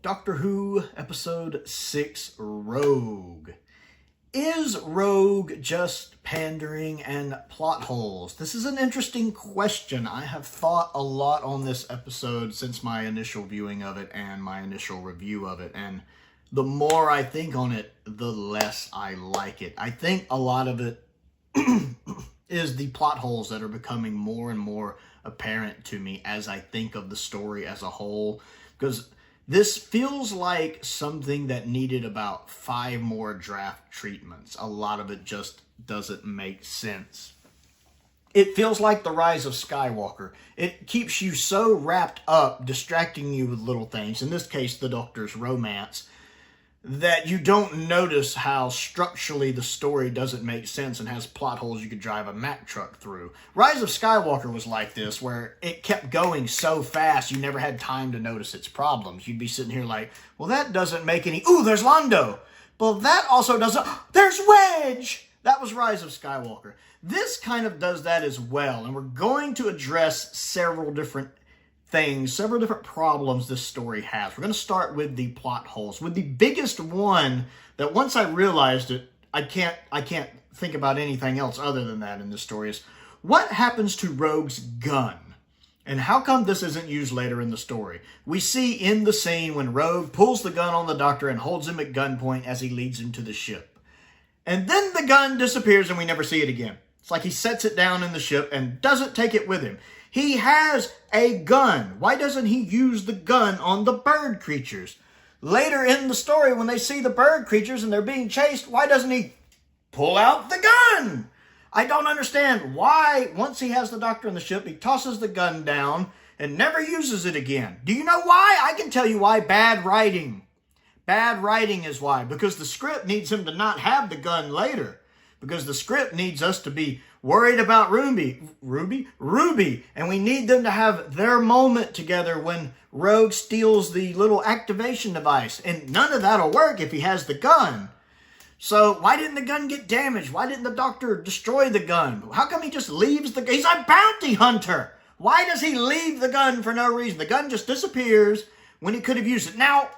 Doctor Who, Episode 6, Rogue. Is Rogue just pandering and plot holes? This is an interesting question. I have thought a lot on this episode since my initial viewing of it and my initial review of it, and the more I think on it, the less I like it. I think a lot of it is the plot holes that are becoming more and more apparent to me as I think of the story as a whole, because this feels like something that needed about 5 more draft treatments. A lot of it just doesn't make sense. It feels like the Rise of Skywalker. It keeps you so wrapped up, distracting you with little things, in this case the Doctor's romance, that you don't notice how structurally the story doesn't make sense and has plot holes you could drive a Mack truck through. Rise of Skywalker was like this, where it kept going so fast you never had time to notice its problems. You'd be sitting here like, well, that doesn't make any... Ooh, there's Londo! Well, that also doesn't... There's Wedge! That was Rise of Skywalker. This kind of does that as well, and we're going to address several different things, several different problems this story has. We're going to start with the plot holes, with the biggest one that once I realized it, I can't think about anything else other than that in this story, is what happens to Rogue's gun? And how come this isn't used later in the story? We see in the scene when Rogue pulls the gun on the Doctor and holds him at gunpoint as he leads him to the ship. And then the gun disappears and we never see it again. It's like he sets it down in the ship and doesn't take it with him. He has a gun. Why doesn't he use the gun on the bird creatures? Later in the story, when they see the bird creatures and they're being chased, why doesn't he pull out the gun? I don't understand why, once he has the Doctor in the ship, he tosses the gun down and never uses it again. Do you know why? I can tell you why. Bad writing. Bad writing is why. Because the script needs him to not have the gun later. Because the script needs us to be worried about Ruby, and we need them to have their moment together when Rogue steals the little activation device, and none of that'll work if he has the gun. So why didn't the gun get damaged? Why didn't the Doctor destroy the gun? How come he just leaves the gun? He's a bounty hunter. Why does he leave the gun for no reason? The gun just disappears when he could have used it. Now,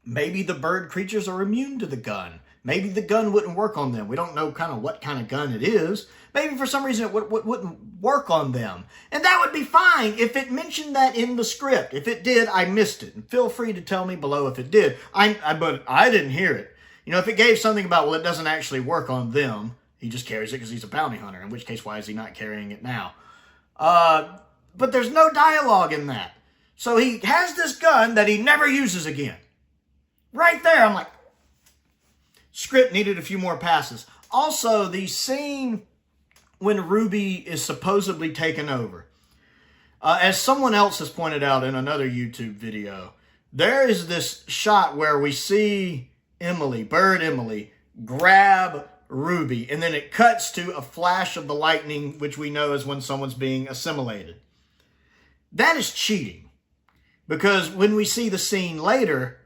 maybe the bird creatures are immune to the gun. Maybe the gun wouldn't work on them. We don't know what kind of gun it is. Maybe for some reason it wouldn't work on them. And that would be fine if it mentioned that in the script. If it did, I missed it. And feel free to tell me below if it did. But I didn't hear it. You know, if it gave something about, well, it doesn't actually work on them, he just carries it because he's a bounty hunter. In which case, why is he not carrying it now? But there's no dialogue in that. So he has this gun that he never uses again. Right there, I'm like... Script needed a few more passes. Also, the scene when Ruby is supposedly taken over. As someone else has pointed out in another YouTube video, there is this shot where we see Bird Emily, grab Ruby, and then it cuts to a flash of the lightning, which we know is when someone's being assimilated. That is cheating. Because when we see the scene later,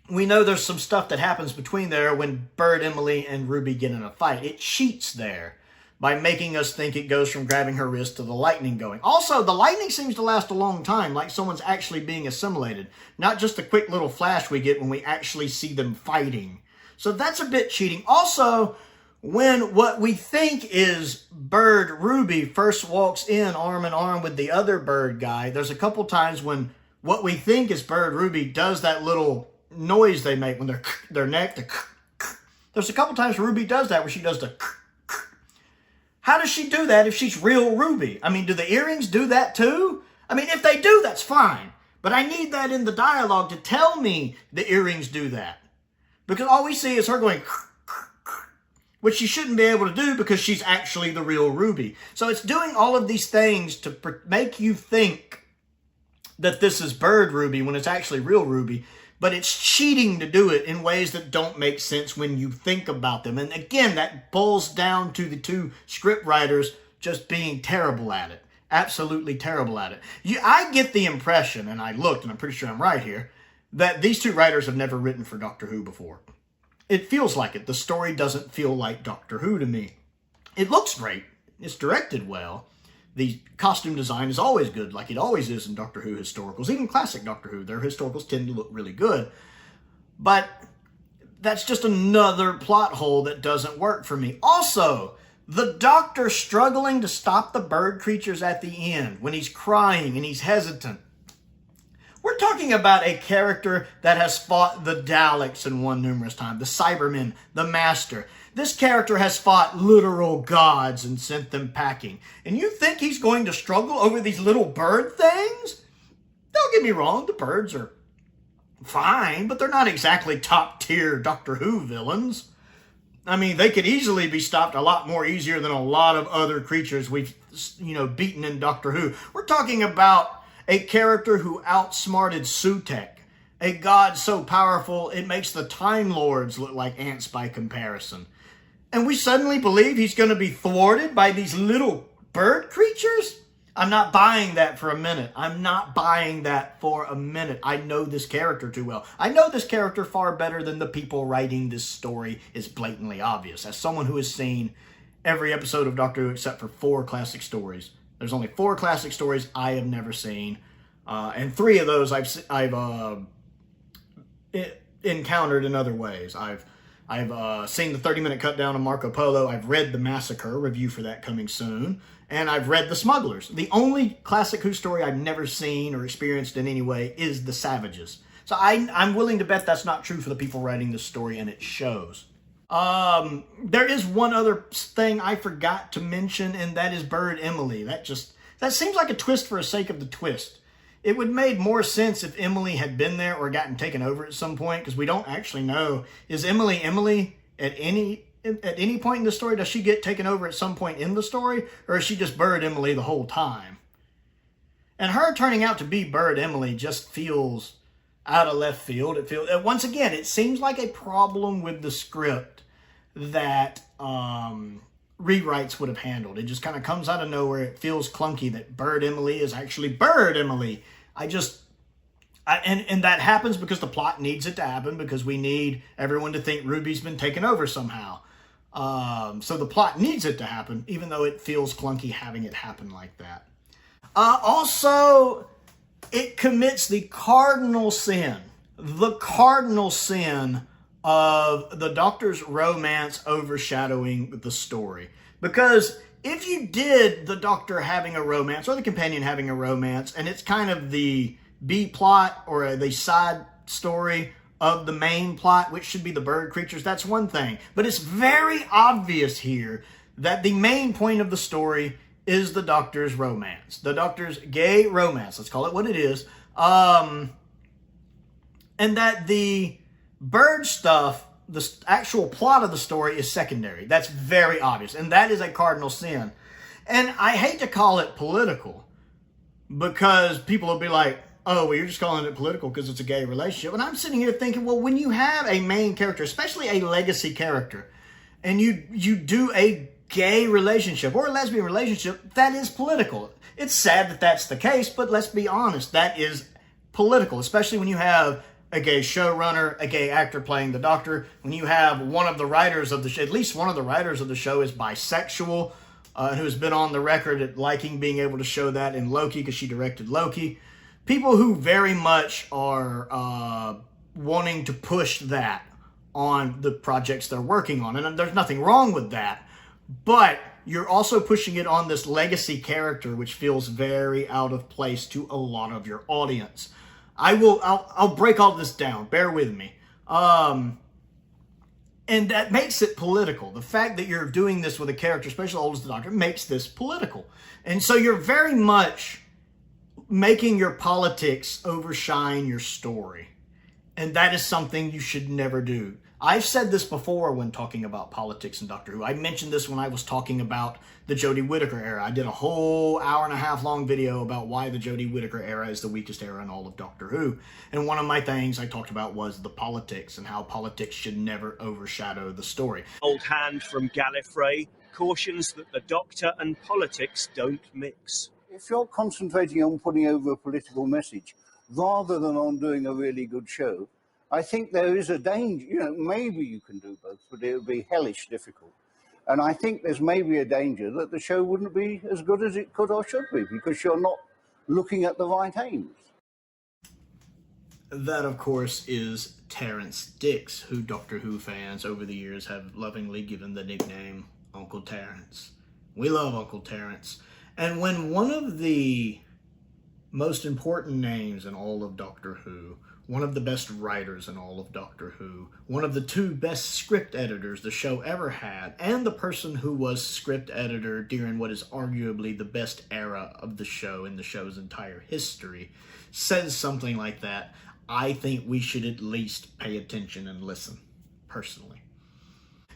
we know there's some stuff that happens between there when Bird Emily and Ruby get in a fight. It cheats there by making us think it goes from grabbing her wrist to the lightning going. Also, the lightning seems to last a long time, like someone's actually being assimilated. Not just a quick little flash we get when we actually see them fighting. So that's a bit cheating. Also, when what we think is Bird Ruby first walks in arm in arm with the other bird guy, there's a couple times when what we think is Bird Ruby does that little noise they make when their neck. There's a couple times Ruby does that where she does the... How does she do that if she's real Ruby? I mean, do the earrings do that too? I mean, if they do, that's fine. But I need that in the dialogue to tell me the earrings do that. Because all we see is her going... which she shouldn't be able to do because she's actually the real Ruby. So it's doing all of these things to make you think that this is Bird Ruby when it's actually real Ruby. But it's cheating to do it in ways that don't make sense when you think about them. And again, that boils down to the two script writers just being terrible at it. Absolutely terrible at it. I get the impression, and I looked, and I'm pretty sure I'm right here, that these two writers have never written for Doctor Who before. It feels like it. The story doesn't feel like Doctor Who to me. It looks great. It's directed well. The costume design is always good, like it always is in Doctor Who historicals. Even classic Doctor Who, their historicals tend to look really good. But that's just another plot hole that doesn't work for me. Also, the Doctor struggling to stop the bird creatures at the end when he's crying and he's hesitant. We're talking about a character that has fought the Daleks and won numerous times, the Cybermen, the Master. This character has fought literal gods and sent them packing. And you think he's going to struggle over these little bird things? Don't get me wrong, the birds are fine, but they're not exactly top-tier Doctor Who villains. I mean, they could easily be stopped a lot more easier than a lot of other creatures we've, beaten in Doctor Who. We're talking about a character who outsmarted Sutek, a god so powerful it makes the Time Lords look like ants by comparison. And we suddenly believe he's going to be thwarted by these little bird creatures? I'm not buying that for a minute. I'm not buying that for a minute. I know this character too well. I know this character far better than the people writing this story is blatantly obvious. As someone who has seen every episode of Doctor Who except for 4 classic stories, there's only 4 classic stories I have never seen, and 3 of those I've encountered in other ways. I've seen the 30-minute cut down of Marco Polo. I've read the Massacre, review for that coming soon, and I've read The Smugglers. The only classic Who story I've never seen or experienced in any way is The Savages. So I'm willing to bet that's not true for the people writing this story, and it shows. There is one other thing I forgot to mention, and that is Bird Emily. That seems like a twist for the sake of the twist. It would have made more sense if Emily had been there or gotten taken over at some point, because we don't actually know. Is Emily at any point in the story? Does she get taken over at some point in the story, or is she just Bird Emily the whole time? And her turning out to be Bird Emily just feels out of left field. Once again, it seems like a problem with the script that rewrites would have handled. It just kind of comes out of nowhere. It feels clunky that Bird Emily is actually Bird Emily. And that happens because the plot needs it to happen, because we need everyone to think Ruby's been taken over somehow. So the plot needs it to happen, even though it feels clunky having it happen like that. Also, it commits the cardinal sin of the Doctor's romance overshadowing the story. Because if you did the Doctor having a romance, or the companion having a romance, and it's kind of the B plot or the side story of the main plot, which should be the bird creatures, that's one thing. But it's very obvious here that the main point of the story is the Doctor's romance. The Doctor's gay romance, let's call it what it is. And that the bird stuff, the actual plot of the story, is secondary. That's very obvious. And that is a cardinal sin. And I hate to call it political, because people will be like, oh, well, you're just calling it political because it's a gay relationship. And I'm sitting here thinking, well, when you have a main character, especially a legacy character, and you do a gay relationship or a lesbian relationship, that is political. It's sad that that's the case, but let's be honest, that is political, especially when you have a gay showrunner, a gay actor playing the Doctor, when you have one of the writers of the show, at least one of the writers of the show is bisexual, who has been on the record at liking being able to show that in Loki because she directed Loki. People who very much are wanting to push that on the projects they're working on. And there's nothing wrong with that. But you're also pushing it on this legacy character, which feels very out of place to a lot of your audience. I'll break all this down. Bear with me. And that makes it political. The fact that you're doing this with a character, especially old as the Doctor, makes this political. And so you're very much making your politics overshine your story. And that is something you should never do. I've said this before when talking about politics in Doctor Who. I mentioned this when I was talking about the Jodie Whittaker era. I did a whole hour-and-a-half long video about why the Jodie Whittaker era is the weakest era in all of Doctor Who. And one of my things I talked about was the politics and how politics should never overshadow the story. Old hand from Gallifrey cautions that the Doctor and politics don't mix. If you're concentrating on putting over a political message rather than on doing a really good show, I think there is a danger. Maybe you can do both, but it would be hellish difficult. And I think there's maybe a danger that the show wouldn't be as good as it could or should be because you're not looking at the right aims. That, of course, is Terrence Dix, who Doctor Who fans over the years have lovingly given the nickname Uncle Terrence. We love Uncle Terrence. And when one of the most important names in all of Doctor Who, one of the best writers in all of Doctor Who, one of the two best script editors the show ever had, and the person who was script editor during what is arguably the best era of the show in the show's entire history, says something like that, I think we should at least pay attention and listen, personally.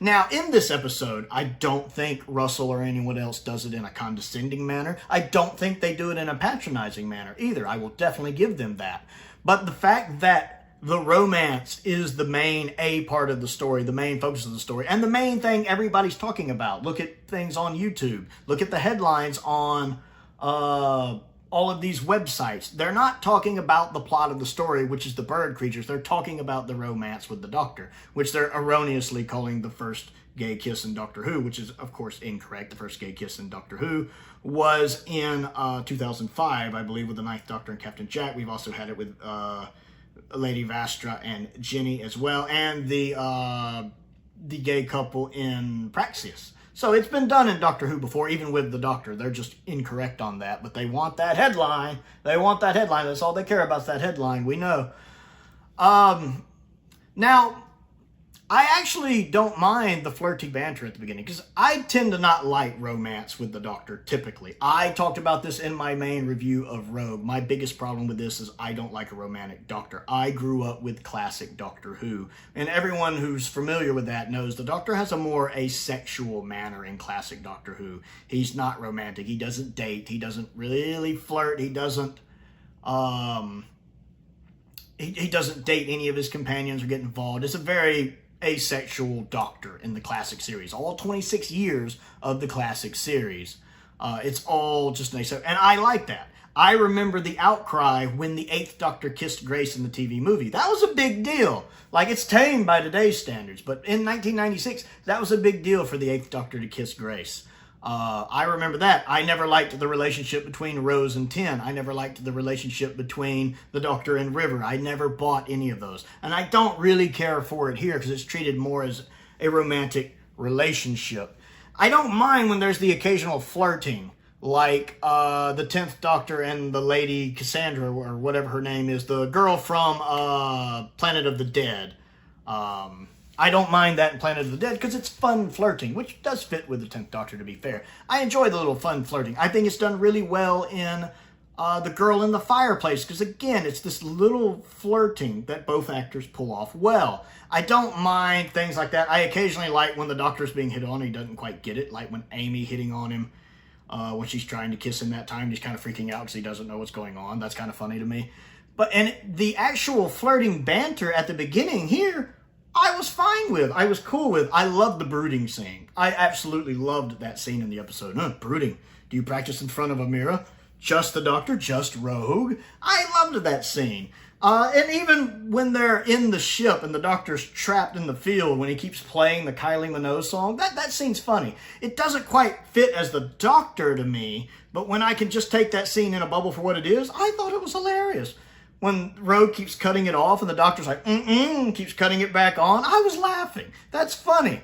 Now, in this episode, I don't think Russell or anyone else does it in a condescending manner. I don't think they do it in a patronizing manner either. I will definitely give them that. But the fact that the romance is the main part of the story, the main focus of the story, and the main thing everybody's talking about. Look at things on YouTube. Look at the headlines on all of these websites. They're not talking about the plot of the story, which is the bird creatures. They're talking about the romance with the Doctor, which they're erroneously calling the first gay kiss in Doctor Who, which is, of course, incorrect. The first gay kiss in Doctor Who was in 2005, I believe, with the Ninth Doctor and Captain Jack. We've also had it with Lady Vastra and Jenny as well, and the gay couple in Praxeus. So it's been done in Doctor Who before, even with the Doctor. They're just incorrect on that, but they want that headline. They want that headline. That's all they care about, is that headline. We know. Now, I actually don't mind the flirty banter at the beginning, because I tend to not like romance with the Doctor, typically. I talked about this in my main review of Rogue. My biggest problem with this is I don't like a romantic Doctor. I grew up with classic Doctor Who, and everyone who's familiar with that knows the Doctor has a more asexual manner in classic Doctor Who. He's not romantic. He doesn't date. He doesn't really flirt. He doesn't... He doesn't date any of his companions or get involved. It's a very asexual Doctor in the classic series. All 26 years of the classic series. It's all just an asexual. And I like that. I remember the outcry when the 8th Doctor kissed Grace in the TV movie. That was a big deal. Like, it's tame by today's standards. But in 1996, that was a big deal for the 8th Doctor to kiss Grace. I remember that. I never liked the relationship between Rose and Ten. I never liked the relationship between the Doctor and River. I never bought any of those. And I don't really care for it here because it's treated more as a romantic relationship. I don't mind when there's the occasional flirting, like the 10th Doctor and the lady Cassandra, or whatever her name is, the girl from Planet of the Dead. I don't mind that in Planet of the Dead because it's fun flirting, which does fit with the 10th Doctor, to be fair. I enjoy the little fun flirting. I think it's done really well in The Girl in the Fireplace because, again, it's this little flirting that both actors pull off well. I don't mind things like that. I occasionally like when the Doctor's being hit on and he doesn't quite get it, like when Amy hitting on him when she's trying to kiss him that time. He's kind of freaking out because he doesn't know what's going on. That's kind of funny to me. And the actual flirting banter at the beginning here, I was fine with. I was cool with. I loved the brooding scene. I absolutely loved that scene in the episode. Brooding. Do you practice in front of a mirror? Just the Doctor? Just Rogue? I loved that scene. And even when they're in the ship and the Doctor's trapped in the field when he keeps playing the Kylie Minogue song, that scene's funny. It doesn't quite fit as the Doctor to me, but when I can just take that scene in a bubble for what it is, I thought it was hilarious. When Rogue keeps cutting it off and the Doctor's like, keeps cutting it back on, I was laughing. That's funny.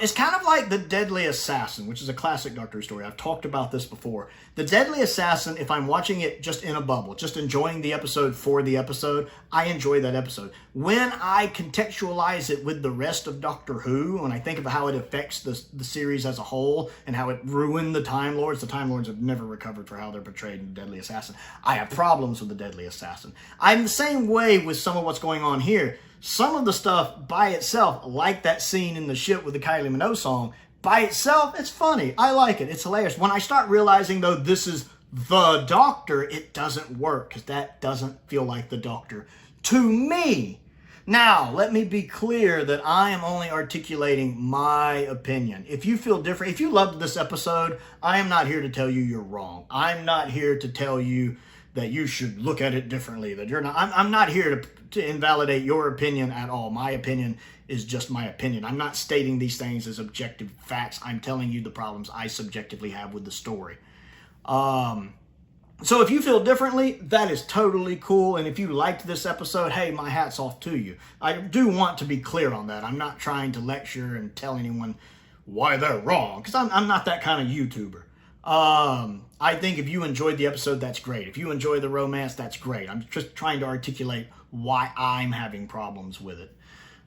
It's kind of like The Deadly Assassin, which is a classic Doctor Who story. I've talked about this before. The Deadly Assassin, if I'm watching it just in a bubble, just enjoying the episode for the episode, I enjoy that episode. When I contextualize it with the rest of Doctor Who, when I think about how it affects the series as a whole and how it ruined the Time Lords have never recovered for how they're portrayed in The Deadly Assassin. I have problems with The Deadly Assassin. I'm the same way with some of what's going on here. Some of the stuff by itself, like that scene in the ship with the Kylie Minogue song, by itself, it's funny. I like it. It's hilarious. When I start realizing, though, this is the Doctor, it doesn't work because that doesn't feel like the Doctor to me. Now, let me be clear that I am only articulating my opinion. If you feel different, if you loved this episode, I am not here to tell you you're wrong. I'm not here to tell you that you should look at it differently, that you're not. I'm not here to invalidate your opinion at all. My opinion is just my opinion. I'm not stating these things as objective facts. I'm telling you the problems I subjectively have with the story. So if you feel differently, that is totally cool. And if you liked this episode, hey, my hat's off to you. I do want to be clear on that. I'm not trying to lecture and tell anyone why they're wrong, because I'm not that kind of YouTuber. I think if you enjoyed the episode, that's great. If you enjoy the romance, that's great. I'm just trying to articulate why I'm having problems with it.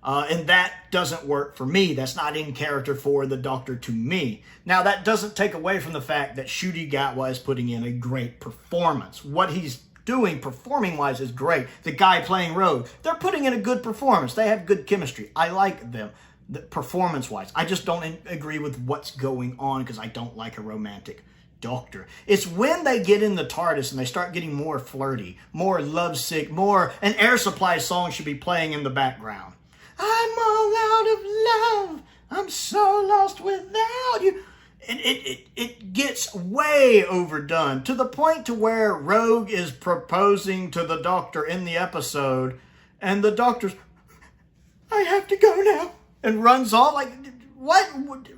And that doesn't work for me. That's not in character for the Doctor to me. Now, that doesn't take away from the fact that Ncuti Gatwa is putting in a great performance. What he's doing performing-wise is great. The guy playing Rogue, they're putting in a good performance. They have good chemistry. I like them performance-wise. I just don't agree with what's going on because I don't like a romantic Doctor. It's when they get in the TARDIS and they start getting more flirty, more lovesick, more... An Air Supply song should be playing in the background. I'm all out of love. I'm so lost without you. And it gets way overdone to the point to where Rogue is proposing to the Doctor in the episode, and the Doctor's, I have to go now, and runs off. Like, what?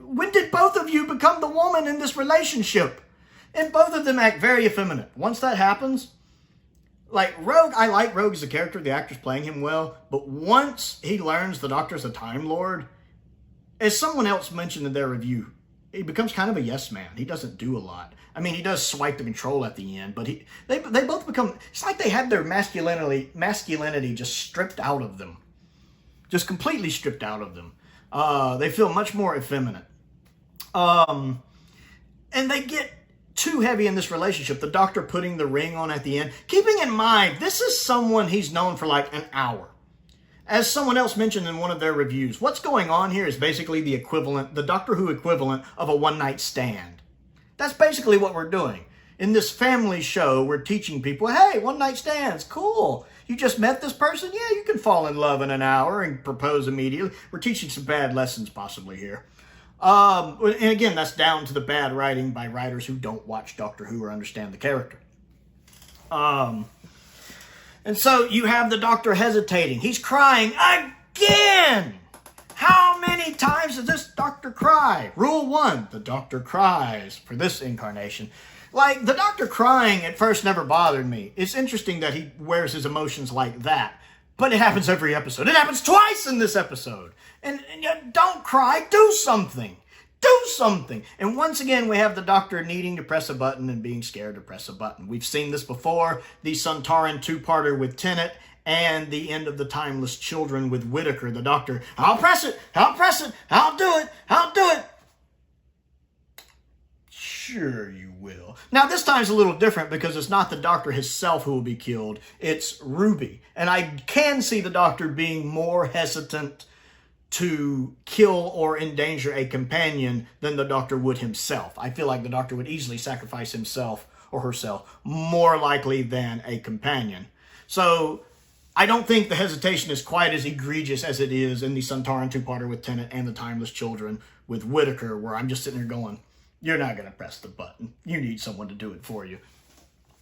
When did both of you become the woman in this relationship? And both of them act very effeminate. Once that happens, like Rogue, I like Rogue as a character. The actor's playing him well. But once he learns the Doctor's a Time Lord, as someone else mentioned in their review, he becomes kind of a yes man. He doesn't do a lot. I mean, he does swipe the control at the end, but they both become, it's like they have their masculinity just stripped out of them. Just completely stripped out of them. They feel much more effeminate. And they get too heavy in this relationship. The Doctor putting the ring on at the end. Keeping in mind, this is someone he's known for like an hour. As someone else mentioned in one of their reviews, what's going on here is basically the equivalent, the Doctor Who equivalent of a one-night stand. That's basically what we're doing. In this family show, we're teaching people, hey, one-night stands, cool. You just met this person? Yeah, you can fall in love in an hour and propose immediately. We're teaching some bad lessons possibly here. And again, that's down to the bad writing by writers who don't watch Doctor Who or understand the character. And so you have the Doctor hesitating. He's crying again. How many times does this Doctor cry? Rule 1, the Doctor cries for this incarnation. Like, the Doctor crying at first never bothered me. It's interesting that he wears his emotions like that. But it happens every episode. It happens twice in this episode. And don't cry. Do something. Do something. And once again, we have the Doctor needing to press a button and being scared to press a button. We've seen this before. The Sontaran two-parter with Tennant and the End of the Timeless Children with Whittaker. The Doctor, I'll press it. I'll press it. I'll do it. I'll do it. Sure you will. Now, this time's a little different because it's not the Doctor himself who will be killed. It's Ruby. And I can see the Doctor being more hesitant to kill or endanger a companion than the Doctor would himself. I feel like the Doctor would easily sacrifice himself or herself more likely than a companion. So I don't think the hesitation is quite as egregious as it is in the Sontaran two-parter with Tennant and the Timeless Children with Whittaker, where I'm just sitting there going, you're not going to press the button. You need someone to do it for you.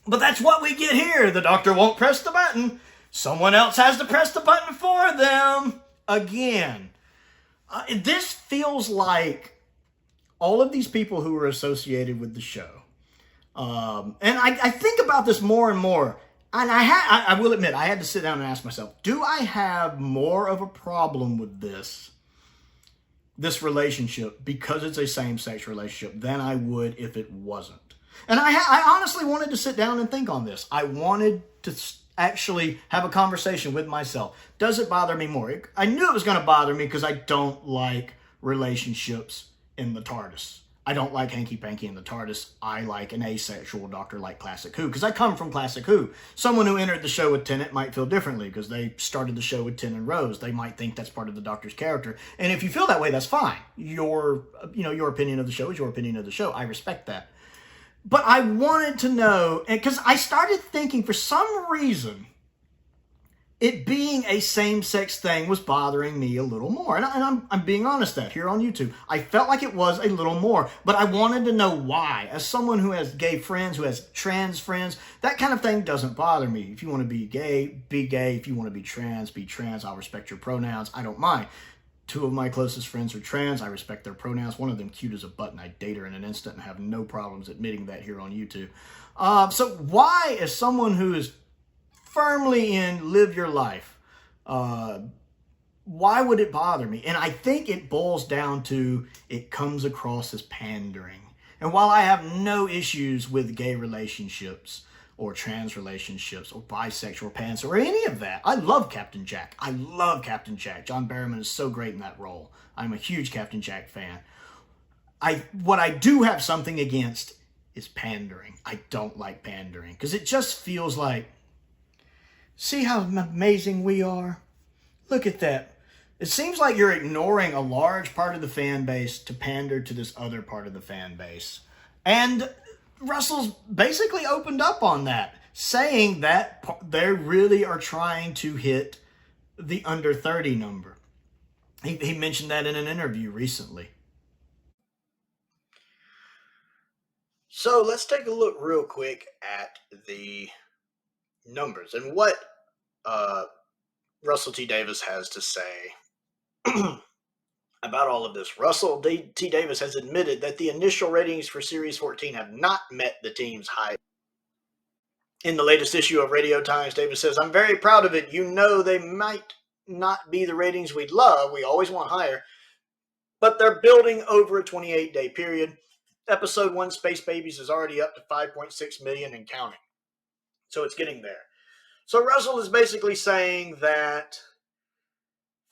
But that's what we get here. The Doctor won't press the button. Someone else has to press the button for them. Again. This feels like all of these people who are associated with the show. And I think about this more and more. And I will admit, I had to sit down and ask myself, do I have more of a problem with this relationship because it's a same-sex relationship than I would if it wasn't? And I honestly wanted to sit down and think on this. I wanted to actually have a conversation with myself. Does it bother me more? I knew it was going to bother me because I don't like relationships in the TARDIS. I don't like hanky-panky in the TARDIS. I like an asexual Doctor like Classic Who, because I come from Classic Who. Someone who entered the show with Tennant might feel differently because they started the show with Ten and Rose. They might think that's part of the Doctor's character. And if you feel that way, that's fine. Your opinion of the show is your opinion of the show. I respect that. But I wanted to know, because I started thinking, for some reason, it being a same-sex thing was bothering me a little more. And I'm being honest that here on YouTube. I felt like it was a little more, but I wanted to know why. As someone who has gay friends, who has trans friends, that kind of thing doesn't bother me. If you want to be gay, be gay. If you want to be trans, be trans. I'll respect your pronouns. I don't mind. 2 of my closest friends are trans. I respect their pronouns. One of them cute as a button. I'd date her in an instant and have no problems admitting that here on YouTube. So why, as someone who is firmly in live your life, why would it bother me? And I think it boils down to it comes across as pandering. And while I have no issues with gay relationships or trans relationships or bisexual or pansexual or any of that, I love Captain Jack. I love Captain Jack. John Barrowman is so great in that role. I'm a huge Captain Jack fan. What I do have something against is pandering. I don't like pandering because it just feels like, see how amazing we are? Look at that. It seems like you're ignoring a large part of the fan base to pander to this other part of the fan base. And Russell's basically opened up on that, saying that they really are trying to hit the under 30 number. He mentioned that in an interview recently. So let's take a look real quick at the numbers and what Russell T. Davis has to say about all of this. Russell T. Davis has admitted that the initial ratings for Series 14 have not met the team's hype. In the latest issue of Radio Times, Davis says, "I'm very proud of it. You know, they might not be the ratings we'd love. We always want higher. But they're building over a 28-day period. Episode 1, Space Babies, is already up to 5.6 million and counting. So it's getting there." So Russell is basically saying that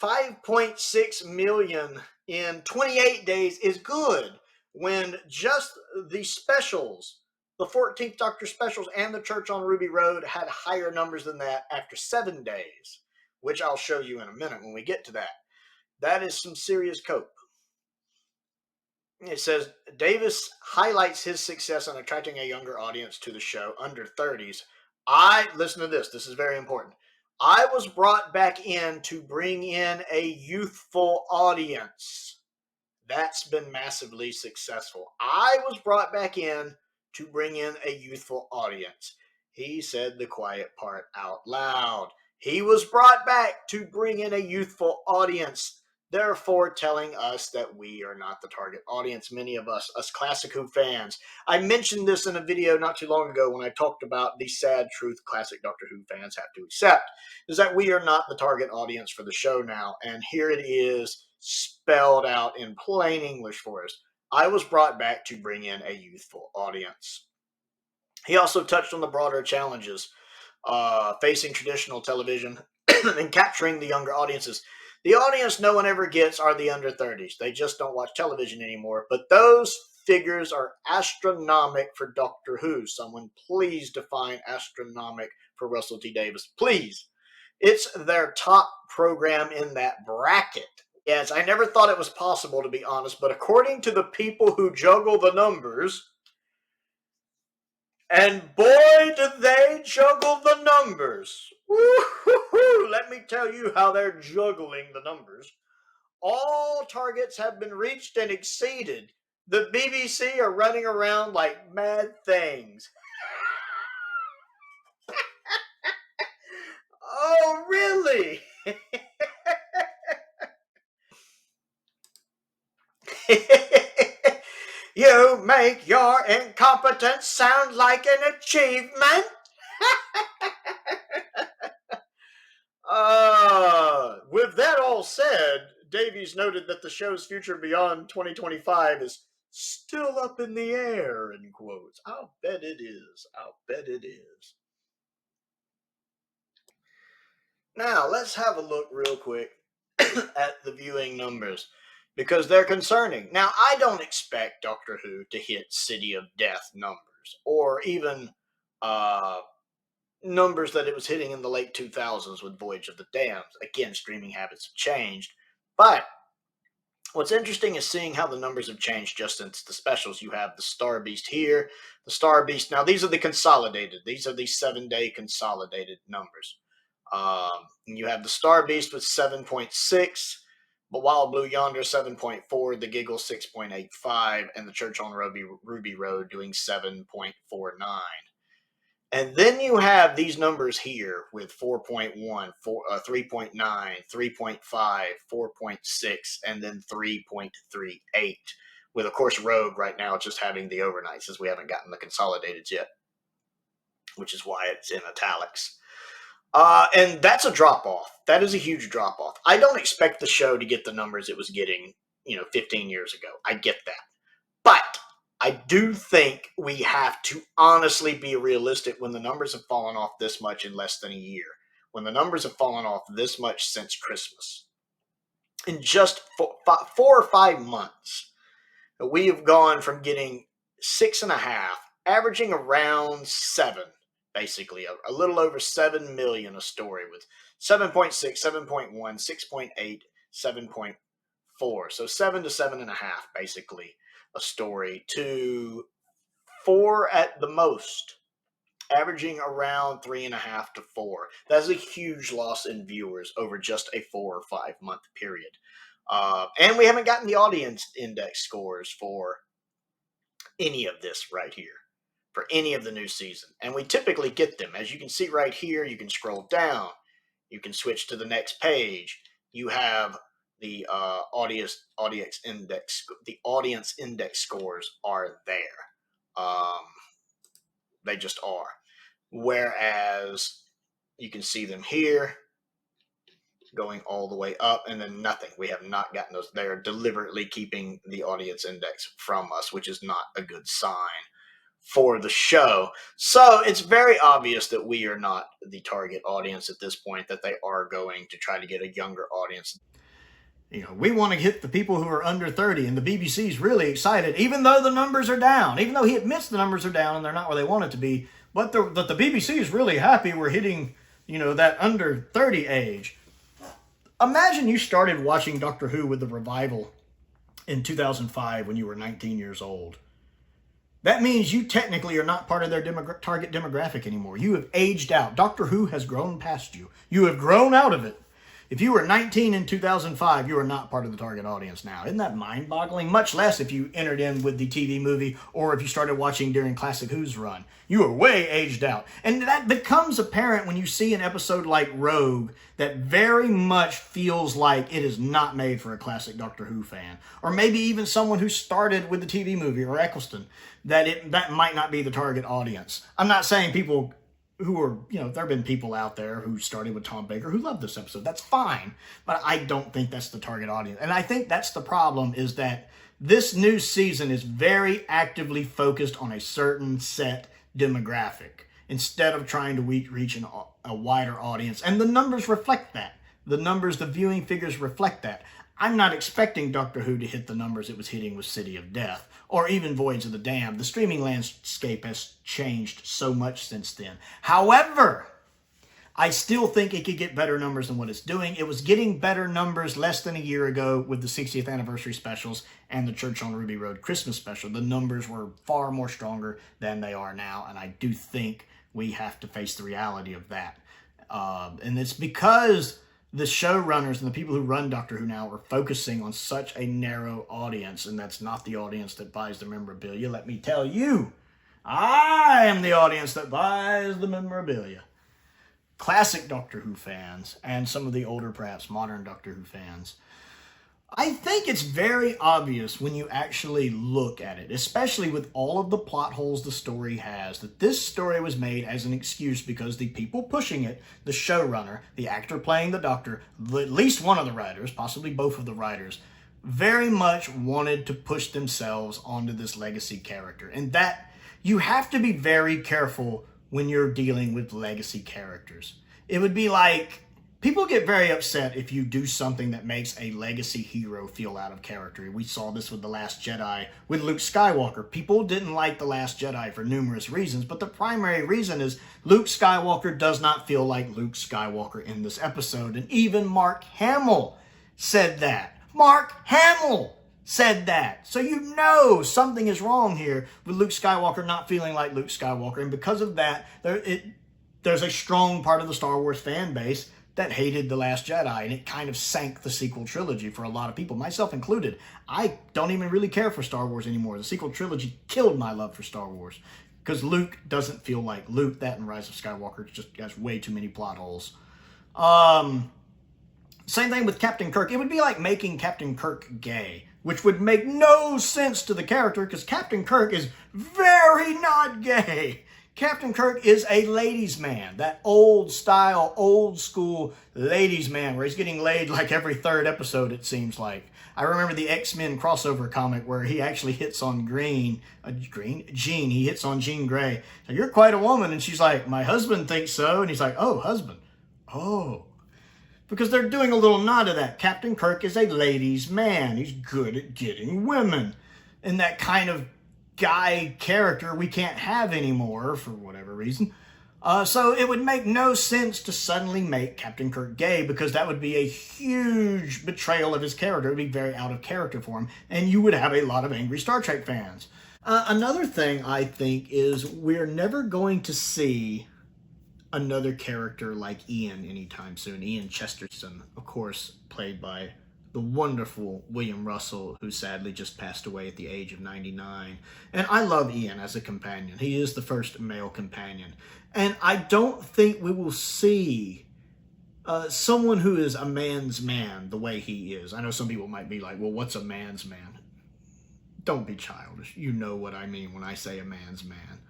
5.6 million in 28 days is good when just the specials, the 14th Doctor specials and the Church on Ruby Road had higher numbers than that after 7 days, which I'll show you in a minute when we get to that. That is some serious cope. It says, Davis highlights his success in attracting a younger audience to the show, under 30s. Listen to this. This is very important. I was brought back in to bring in a youthful audience. That's been massively successful. I was brought back in to bring in a youthful audience. He said the quiet part out loud. He was brought back to bring in a youthful audience, therefore telling us that we are not the target audience. Many of us Classic Who fans. I mentioned this in a video not too long ago when I talked about the sad truth classic Doctor Who fans have to accept, is that we are not the target audience for the show now. And here it is spelled out in plain English for us. I was brought back to bring in a youthful audience. He also touched on the broader challenges facing traditional television and capturing the younger audiences. The audience no one ever gets are the under 30s. They just don't watch television anymore. But those figures are astronomical for Doctor Who. Someone please define astronomical for Russell T. Davis. Please. It's their top program in that bracket. Yes, I never thought it was possible, to be honest, but according to the people who juggle the numbers, and boy, do they juggle the numbers. Woo-hoo-hoo. Let me tell you how they're juggling the numbers. All targets have been reached and exceeded. The BBC are running around like mad things. Oh, really? You make your incompetence sound like an achievement. With that all said, Davies noted that the show's future beyond 2025 is still up in the air, in quotes. I'll bet it is. I'll bet it is. Now, let's have a look real quick at the viewing numbers, because they're concerning. Now, I don't expect Doctor Who to hit City of Death numbers, or even numbers that it was hitting in the late 2000s with Voyage of the Damned. Again, streaming habits have changed. But what's interesting is seeing how the numbers have changed just since the specials. You have the Star Beast here, the Star Beast. Now, these are the consolidated. These are the 7-day consolidated numbers. You have the Star Beast with 7.6, but Wild Blue Yonder 7.4, the Giggle 6.85, and the Church on Ruby Road doing 7.49. And then you have these numbers here with 4.1, 3.9, 3.5, 4.6, and then 3.38. With, of course, Rogue right now just having the overnight, since we haven't gotten the consolidated yet, which is why it's in italics. And that's a drop-off. That is a huge drop-off. I don't expect the show to get the numbers it was getting, 15 years ago. I get that. But I do think we have to honestly be realistic when the numbers have fallen off this much in less than a year. When the numbers have fallen off this much since Christmas. In just 4 or 5 months, we have gone from getting 6.5, averaging around 7, basically, a little over 7 million a story with 7.6, 7.1, 6.8, 7.4. So 7 to 7.5, basically, a story, to 4 at the most, averaging around 3.5 to 4. That's a huge loss in viewers over just a 4 or 5 month period. And we haven't gotten the audience index scores for any of this right here, for any of the new season. And we typically get them. As you can see right here, you can scroll down. You can switch to the next page. You have the audience index. The audience index scores are there. They just are. Whereas you can see them here, going all the way up, and then nothing. We have not gotten those. They're deliberately keeping the audience index from us, which is not a good sign for the show. So it's very obvious that we are not the target audience at this point, that they are going to try to get a younger audience. We want to hit the people who are under 30, and the BBC's really excited, even though the numbers are down, even though he admits the numbers are down and they're not where they want it to be, but the BBC is really happy we're hitting, that under 30 age. Imagine you started watching Doctor Who with the revival in 2005 when you were 19 years old. That means you technically are not part of their target demographic anymore. You have aged out. Doctor Who has grown past you. You have grown out of it. If you were 19 in 2005, you are not part of the target audience now. Isn't that mind-boggling? Much less if you entered in with the TV movie or if you started watching during Classic Who's run. You are way aged out. And that becomes apparent when you see an episode like Rogue that very much feels like it is not made for a classic Doctor Who fan. Or maybe even someone who started with the TV movie or Eccleston, that might not be the target audience. I'm not saying people who are, there have been people out there who started with Tom Baker who love this episode. That's fine. But I don't think that's the target audience. And I think that's the problem, is that this new season is very actively focused on a certain set demographic instead of trying to reach a wider audience. And the numbers reflect that. The viewing figures reflect that. I'm not expecting Doctor Who to hit the numbers it was hitting with City of Death or even Voyage of the Damned. The streaming landscape has changed so much since then. However, I still think it could get better numbers than what it's doing. It was getting better numbers less than a year ago with the 60th anniversary specials and the Church on Ruby Road Christmas special. The numbers were far more stronger than they are now, and I do think we have to face the reality of that. And it's because the showrunners and the people who run Doctor Who now are focusing on such a narrow audience, and that's not the audience that buys the memorabilia. Let me tell you, I am the audience that buys the memorabilia. Classic Doctor Who fans, and some of the older, perhaps modern Doctor Who fans, I think it's very obvious when you actually look at it, especially with all of the plot holes the story has, that this story was made as an excuse because the people pushing it, the showrunner, the actor playing the Doctor, at least one of the writers, possibly both of the writers, very much wanted to push themselves onto this legacy character. And that, you have to be very careful when you're dealing with legacy characters. It would be like, people get very upset if you do something that makes a legacy hero feel out of character. We saw this with The Last Jedi, with Luke Skywalker. People didn't like The Last Jedi for numerous reasons, but the primary reason is Luke Skywalker does not feel like Luke Skywalker in this episode. And even Mark Hamill said that. Mark Hamill said that. So you know something is wrong here with Luke Skywalker not feeling like Luke Skywalker. And because of that, there's a strong part of the Star Wars fan base that hated The Last Jedi, and it kind of sank the sequel trilogy for a lot of people, myself included. I don't even really care for Star Wars anymore. The sequel trilogy killed my love for Star Wars, because Luke doesn't feel like Luke. That and Rise of Skywalker just has way too many plot holes. Same thing with Captain Kirk. It would be like making Captain Kirk gay, which would make no sense to the character, because Captain Kirk is very not gay. Captain Kirk is a ladies' man, that old style, old school ladies' man, where he's getting laid like every third episode, it seems like. I remember the X-Men crossover comic where he actually hits on Jean. He hits on Jean Grey. So, you're quite a woman. And she's like, my husband thinks so. And he's like, oh, husband. Oh. Because they're doing a little nod to that. Captain Kirk is a ladies' man. He's good at getting women. And that kind of guy character we can't have anymore for whatever reason. So it would make no sense to suddenly make Captain Kirk gay, because that would be a huge betrayal of his character. It would be very out of character for him, and you would have a lot of angry Star Trek fans. Another thing I think is we're never going to see another character like Ian anytime soon. Ian Chesterton, of course, played by the wonderful William Russell, who sadly just passed away at the age of 99. And I love Ian as a companion. He is the first male companion. And I don't think we will see someone who is a man's man the way he is. I know some people might be like, well, what's a man's man? Don't be childish. You know what I mean when I say a man's man.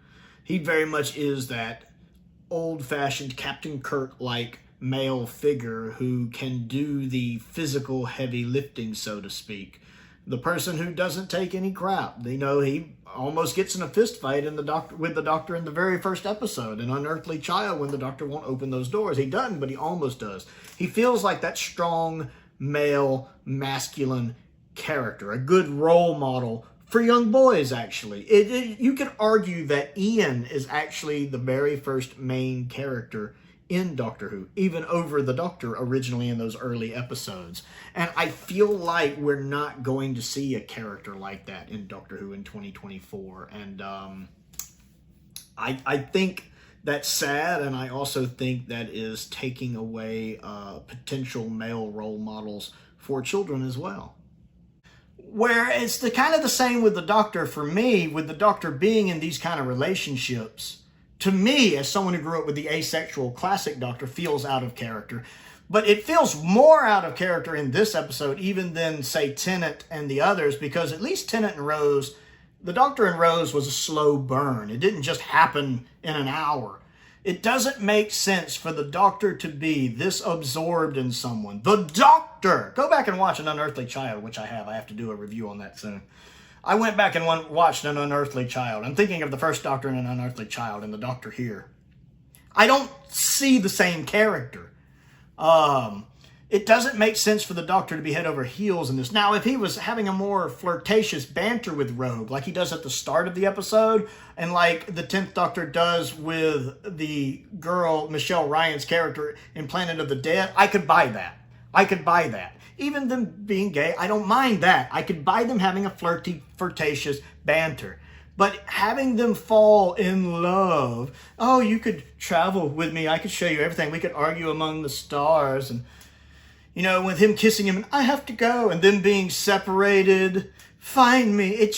He very much is that old-fashioned Captain Kirk-like male figure who can do the physical heavy lifting, so to speak. The person who doesn't take any crap. You know, he almost gets in a fist fight with the Doctor in the very first episode, an Unearthly Child, when the Doctor won't open those doors. He doesn't, but he almost does. He feels like that strong, male, masculine character, a good role model for young boys, actually. You could argue that Ian is actually the very first main character in Doctor Who, even over the Doctor originally in those early episodes. And I feel like we're not going to see a character like that in Doctor Who in 2024. And I think that's sad, and I also think that is taking away potential male role models for children as well. Where it's kind of the same with the Doctor for me, with the Doctor being in these kind of relationships. To me, as someone who grew up with the asexual classic Doctor, feels out of character. But it feels more out of character in this episode even than, say, Tennant and the others, because at least Tennant and Rose, the Doctor and Rose was a slow burn. It didn't just happen in an hour. It doesn't make sense for the Doctor to be this absorbed in someone. The Doctor! Go back and watch An Unearthly Child, which I have. I have to do a review on that soon. I went back and watched An Unearthly Child. I'm thinking of the first Doctor in An Unearthly Child and the Doctor here. I don't see the same character. It doesn't make sense for the Doctor to be head over heels in this. Now, if he was having a more flirtatious banter with Rogue, like he does at the start of the episode, and like the 10th Doctor does with the girl, Michelle Ryan's character in Planet of the Dead, I could buy that. I could buy that. Even them being gay, I don't mind that. I could buy them having a flirtatious banter. But having them fall in love, oh, you could travel with me, I could show you everything, we could argue among the stars, and, you know, with him kissing him, and I have to go, and them being separated, find me, it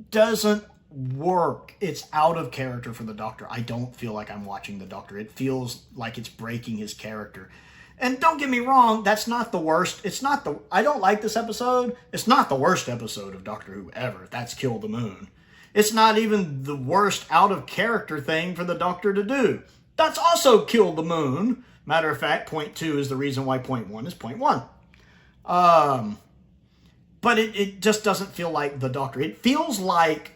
doesn't work. It's out of character for the Doctor. I don't feel like I'm watching the Doctor. It feels like it's breaking his character. And don't get me wrong, that's not the worst. I don't like this episode. It's not the worst episode of Doctor Who ever. That's Kill the Moon. It's not even the worst out of character thing for the Doctor to do. That's also Kill the Moon. Matter of fact, point 2 is the reason why point 1 is point 1. But it just doesn't feel like the Doctor. It feels like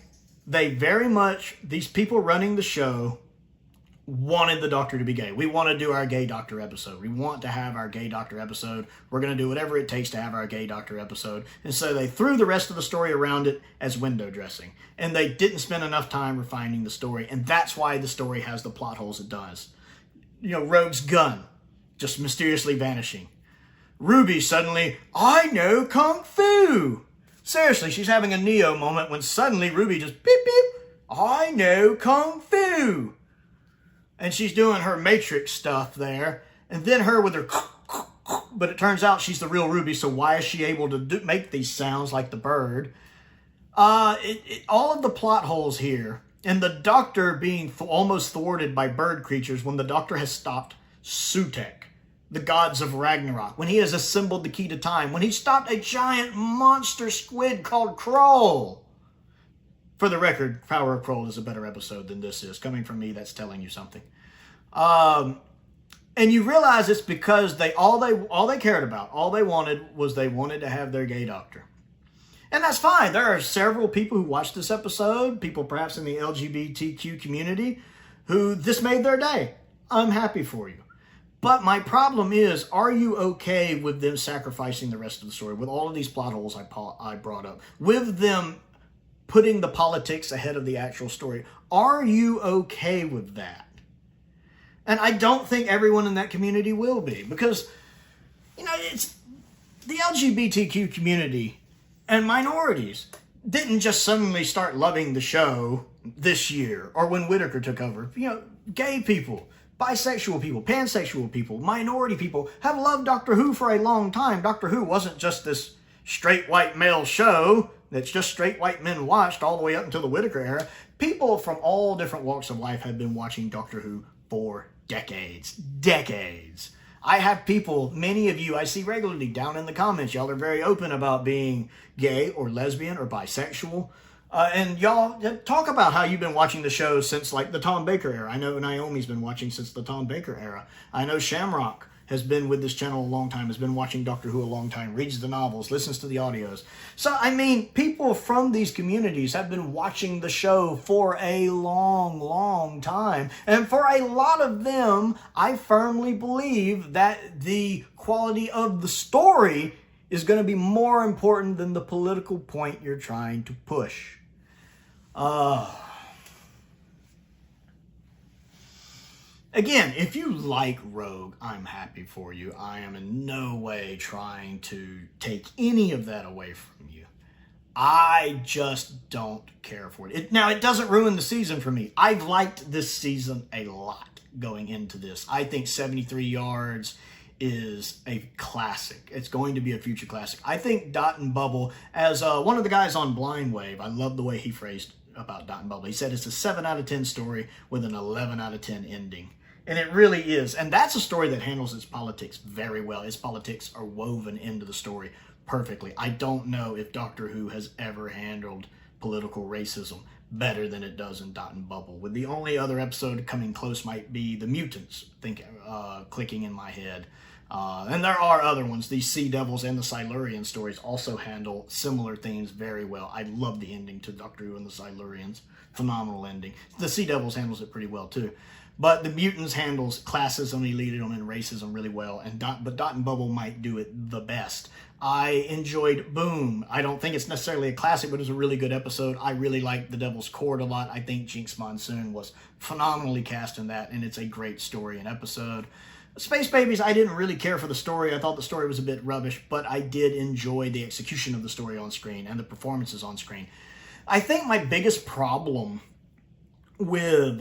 they very much, these people running the show, wanted the Doctor to be gay. We want to do our gay Doctor episode. We want to have our gay Doctor episode. We're going to do whatever it takes to have our gay Doctor episode. And so they threw the rest of the story around it as window dressing. And they didn't spend enough time refining the story. And that's why the story has the plot holes it does. You know, Rogue's gun just mysteriously vanishing. Ruby suddenly, I know Kung Fu. Seriously, she's having a Neo moment when suddenly Ruby just beep beep, I know Kung Fu. and she's doing her Matrix stuff there, and then her with her, but it turns out she's the real Ruby, so why is she able to make these sounds like the bird? All of the plot holes here, and the Doctor being almost thwarted by bird creatures when the Doctor has stopped Sutek, the gods of Ragnarok, when he has assembled the key to time, when he stopped a giant monster squid called Kroll. For the record, Power of Prowl is a better episode than this is. Coming from me, that's telling you something. And you realize it's because all they cared about, all they wanted was they wanted to have their gay doctor. And that's fine. There are several people who watched this episode, people perhaps in the LGBTQ community, who this made their day. I'm happy for you. But my problem is, are you okay with them sacrificing the rest of the story, with all of these plot holes I brought up, with them putting the politics ahead of the actual story? Are you okay with that? And I don't think everyone in that community will be, because, it's the LGBTQ community and minorities didn't just suddenly start loving the show this year or when Whitaker took over. Gay people, bisexual people, pansexual people, minority people have loved Doctor Who for a long time. Doctor Who wasn't just this straight white male show that's just straight white men watched all the way up until the Whitaker era. People from all different walks of life have been watching Doctor Who for decades. I have people, many of you I see regularly down in the comments. Y'all are very open about being gay or lesbian or bisexual. And y'all talk about how you've been watching the show since like the Tom Baker era. I know Naomi's been watching since the Tom Baker era. I know Shamrock has been with this channel a long time, has been watching Doctor Who a long time, reads the novels, listens to the audios. So, people from these communities have been watching the show for a long, long time. And for a lot of them, I firmly believe that the quality of the story is going to be more important than the political point you're trying to push. Again, if you like Rogue, I'm happy for you. I am in no way trying to take any of that away from you. I just don't care for it. Now, it doesn't ruin the season for me. I've liked this season a lot going into this. I think 73 Yards is a classic. It's going to be a future classic. I think Dot and Bubble, as one of the guys on Blind Wave, I love the way he phrased about Dot and Bubble. He said it's a 7 out of 10 story with an 11 out of 10 ending. And it really is. And that's a story that handles its politics very well. Its politics are woven into the story perfectly. I don't know if Doctor Who has ever handled political racism better than it does in Dot and Bubble. With the only other episode coming close might be The Mutants, clicking in my head. And there are other ones. These Sea Devils and the Silurian stories also handle similar themes very well. I love the ending to Doctor Who and the Silurians. Phenomenal ending. The Sea Devils handles it pretty well too. But the Mutants handles classism, elitism, and racism really well. But Dot and Bubble might do it the best. I enjoyed Boom. I don't think it's necessarily a classic, but it was a really good episode. I really liked The Devil's Court a lot. I think Jinx Monsoon was phenomenally cast in that, and it's a great story and episode. Space Babies, I didn't really care for the story. I thought the story was a bit rubbish, but I did enjoy the execution of the story on screen and the performances on screen. I think my biggest problem with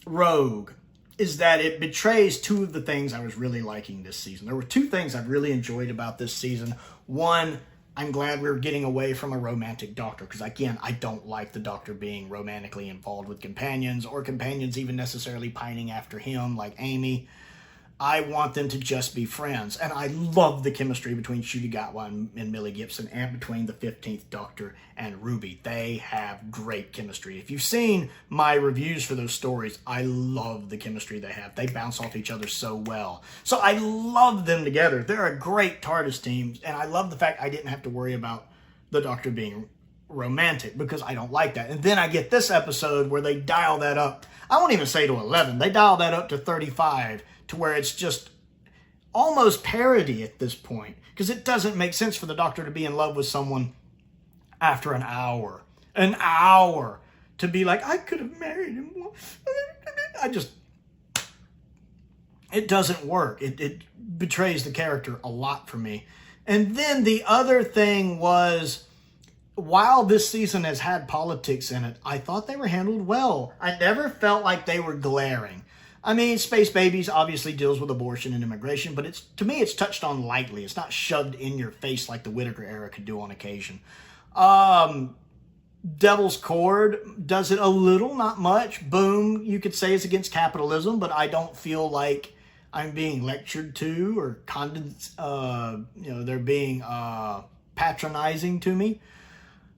Rogue is that it betrays two of the things I was really liking this season. There were two things I've really enjoyed about this season. One, I'm glad we're getting away from a romantic Doctor, because again, I don't like the Doctor being romantically involved with companions, or companions even necessarily pining after him like Amy. I want them to just be friends. And I love the chemistry between Ncuti Gatwa and Millie Gibson, and between the 15th Doctor and Ruby. They have great chemistry. If you've seen my reviews for those stories, I love the chemistry they have. They bounce off each other so well. So I love them together. They're a great TARDIS team, and I love the fact I didn't have to worry about the Doctor being romantic, because I don't like that. And then I get this episode where they dial that up. I won't even say to 11. They dial that up to 35, to where it's just almost parody at this point, because it doesn't make sense for the Doctor to be in love with someone after an hour. An hour to be like, I could have married him. It doesn't work. It betrays the character a lot for me. And then the other thing was, while this season has had politics in it, I thought they were handled well. I never felt like they were glaring. I mean, Space Babies obviously deals with abortion and immigration, but to me, it's touched on lightly. It's not shoved in your face like the Whittaker era could do on occasion. Devil's Cord does it a little, not much. Boom, you could say it's against capitalism, but I don't feel like I'm being lectured to or they're being patronizing to me.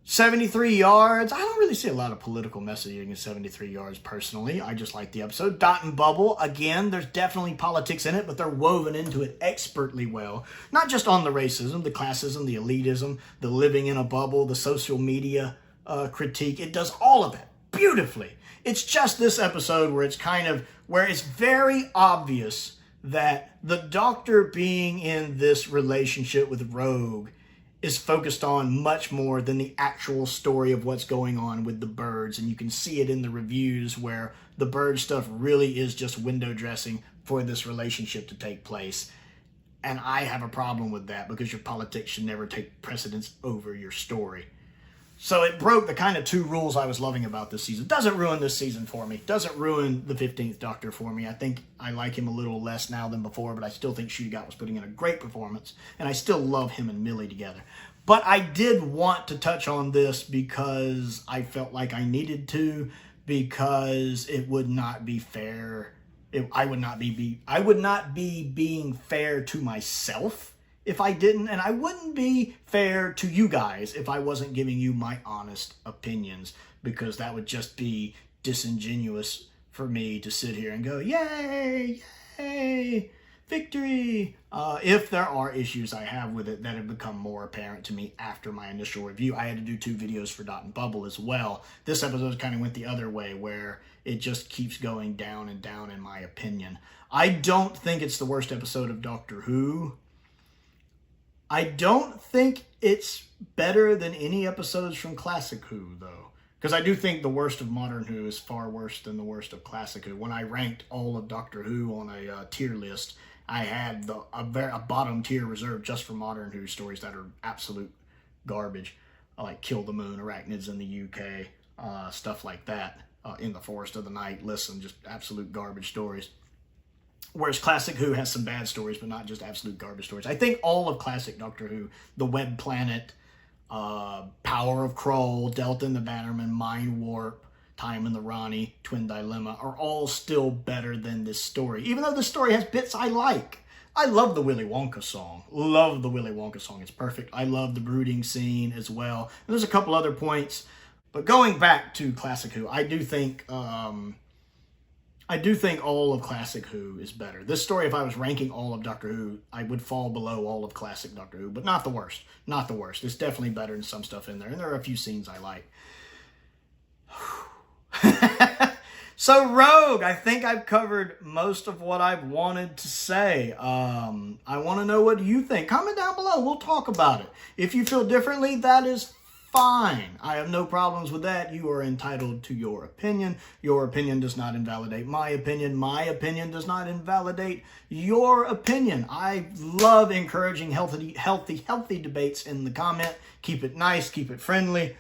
73 Yards. I don't really see a lot of political messaging in 73 Yards personally. I just like the episode. Dot and Bubble. Again, there's definitely politics in it, but they're woven into it expertly well. Not just on the racism, the classism, the elitism, the living in a bubble, the social media critique. It does all of it beautifully. It's just this episode where it's very obvious that the Doctor being in this relationship with Rogue is focused on much more than the actual story of what's going on with the birds. And you can see it in the reviews where the bird stuff really is just window dressing for this relationship to take place. And I have a problem with that because your politics should never take precedence over your story. So it broke the kind of two rules I was loving about this season. Doesn't ruin this season for me. Doesn't ruin the 15th Doctor for me. I think I like him a little less now than before, but I still think Shoutout was putting in a great performance, and I still love him and Millie together. But I did want to touch on this because I felt like I needed to, because it would not be fair. I would not be being fair to myself if I didn't, and I wouldn't be fair to you guys if I wasn't giving you my honest opinions, because that would just be disingenuous for me to sit here and go, yay, yay, victory. If there are issues I have with it that have become more apparent to me after my initial review. I had to do 2 videos for Dot and Bubble as well. This episode kind of went the other way, where it just keeps going down and down in my opinion. I don't think it's the worst episode of Doctor Who. I don't think it's better than any episodes from Classic Who, though. Because I do think the worst of Modern Who is far worse than the worst of Classic Who. When I ranked all of Doctor Who on a tier list, I had a bottom tier reserved just for Modern Who stories that are absolute garbage. Like Kill the Moon, Arachnids in the UK, stuff like that. In the Forest of the Night, listen, just absolute garbage stories. Whereas Classic Who has some bad stories, but not just absolute garbage stories. I think all of classic Doctor Who, The Web Planet, Power of Kroll, Delta and the Bannerman, Mind Warp, Time and the Ronnie, Twin Dilemma, are all still better than this story. Even though the story has bits I like. I love the Willy Wonka song. Love the Willy Wonka song. It's perfect. I love the brooding scene as well. And there's a couple other points. But going back to Classic Who, I do think all of Classic Who is better. This story, if I was ranking all of Doctor Who, I would fall below all of Classic Doctor Who, but not the worst. Not the worst. It's definitely better than some stuff in there, and there are a few scenes I like. So Rogue, I think I've covered most of what I've wanted to say. I want to know what you think. Comment down below. We'll talk about it. If you feel differently, that is fine. I have no problems with that. You are entitled to your opinion. Your opinion does not invalidate my opinion. My opinion does not invalidate your opinion. I love encouraging healthy debates in the comment. Keep it nice. Keep it friendly.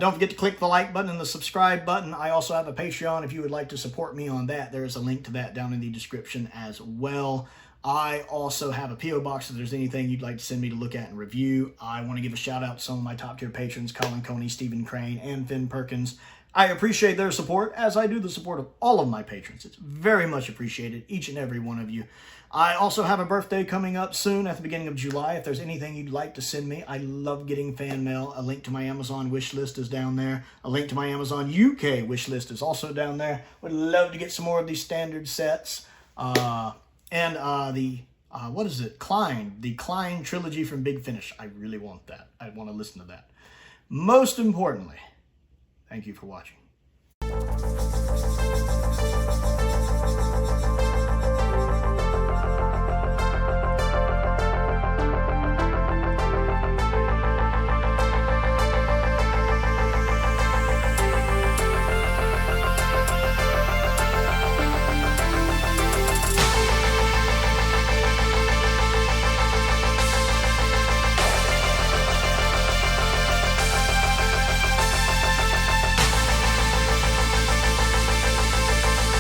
Don't forget to click the like button and the subscribe button. I also have a Patreon if you would like to support me on that. There is a link to that down in the description as well. I also have a P.O. box if there's anything you'd like to send me to look at and review. I want to give a shout out to some of my top tier patrons, Colin Coney, Stephen Crane, and Finn Perkins. I appreciate their support, as I do the support of all of my patrons. It's very much appreciated, each and every one of you. I also have a birthday coming up soon at the beginning of July. If there's anything you'd like to send me, I love getting fan mail. A link to my Amazon wish list is down there. A link to my Amazon UK wish list is also down there. Would love to get some more of these standard sets. And what is it? The Klein trilogy from Big Finish. I really want that. I want to listen to that. Most importantly, thank you for watching.